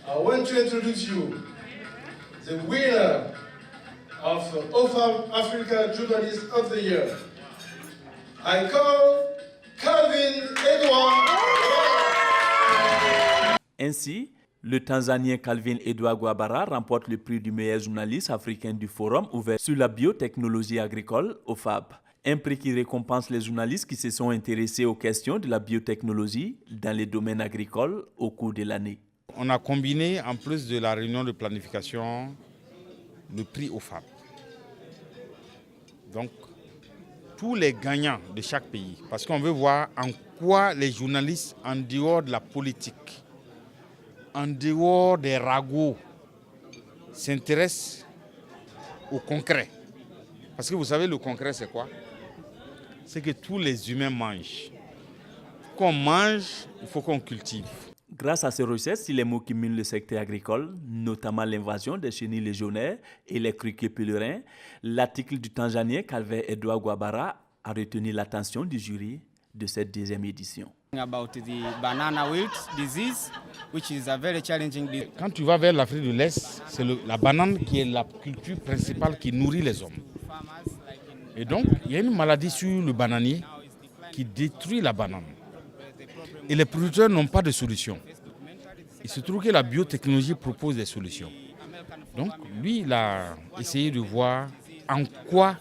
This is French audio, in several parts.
I want to introduce you the winner of OFAM Africa Journalist of the Year. I call Calvin Edouard. Ainsi, le Tanzanien Calvin Edouard Guabara remporte le prix du meilleur journaliste africain du Forum ouvert sur la biotechnologie agricole, OFAB. Un prix qui récompense les journalistes qui se sont intéressés aux questions de la biotechnologie dans les domaines agricoles au cours de l'année. On a combiné, en plus de la réunion de planification, le prix OFAB. Donc, tous les gagnants de chaque pays, parce qu'on veut voir en quoi les journalistes, en dehors de la politique, en dehors des ragots, s'intéressent au concret. Parce que vous savez, le concret, c'est quoi? C'est que tous les humains mangent. Qu'on mange, il faut qu'on cultive. Grâce à ces recherches sur les maux qui minent le secteur agricole, notamment l'invasion des chenilles légionnaires et les criquets pèlerins, l'article du Tanzanien Calvin Edouard Guabara a retenu l'attention du jury de cette deuxième édition. About the banana wilt disease, which is a very challenging disease. Quand tu vas vers l'Afrique de l'Est, c'est la banane qui est la culture principale qui nourrit les hommes. Et donc, il y a une maladie sur le bananier qui détruit la banane. Et les producteurs n'ont pas de solution. Il se trouve que la biotechnologie propose des solutions. Donc, lui, il a essayé de voir en quoi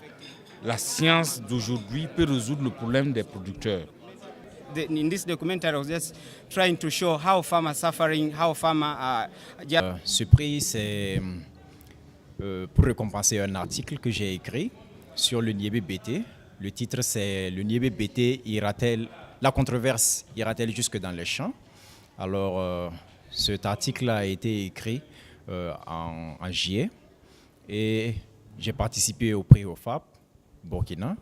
la science d'aujourd'hui peut résoudre le problème des producteurs. In this documentary, I was just trying to show how farmers are suffering, how farmers are. Ce prix, c'est pour récompenser un article que j'ai écrit sur le niébé BT. Le titre, c'est « Le niébé BT ira-t-elle, la controverse ira-t-elle jusque dans les champs ?» Alors, cet article a été écrit en juillet et j'ai participé au prix OFAB Burkina,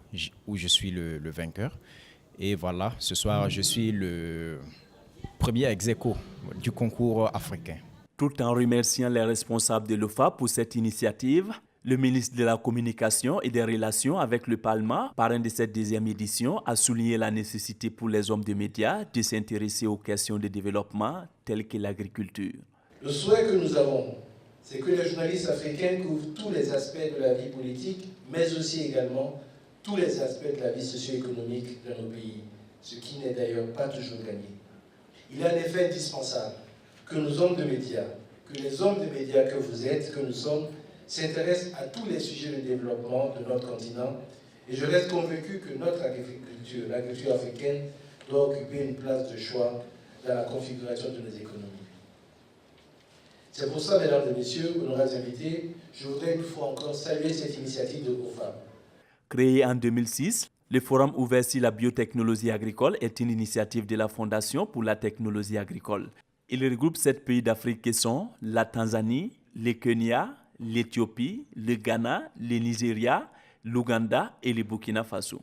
où je suis le vainqueur. Et voilà, ce soir, je suis le premier ex-aequo du concours africain. Tout en remerciant les responsables de l'OFAB pour cette initiative, le ministre de la Communication et des Relations avec le Parlement, parrain de cette deuxième édition, a souligné la nécessité pour les hommes de médias de s'intéresser aux questions de développement telles que l'agriculture. Le souhait que nous avons, c'est que les journalistes africains couvrent tous les aspects de la vie politique, mais aussi également tous les aspects de la vie socio-économique de nos pays, ce qui n'est d'ailleurs pas toujours gagné. Il est en effet indispensable que nos hommes de médias, que les hommes de médias que vous êtes, que nous sommes, s'intéressent à tous les sujets de développement de notre continent. Et je reste convaincu que notre agriculture, l'agriculture africaine, doit occuper une place de choix dans la configuration de nos économies. C'est pour ça, mesdames et messieurs, honorables invités, je voudrais une fois encore saluer cette initiative de OFAB. Créé en 2006, le Forum ouvert sur la biotechnologie agricole est une initiative de la Fondation pour la technologie agricole. Il regroupe 7 pays d'Afrique qui sont la Tanzanie, le Kenya, l'Éthiopie, le Ghana, le Nigeria, l'Ouganda et le Burkina Faso.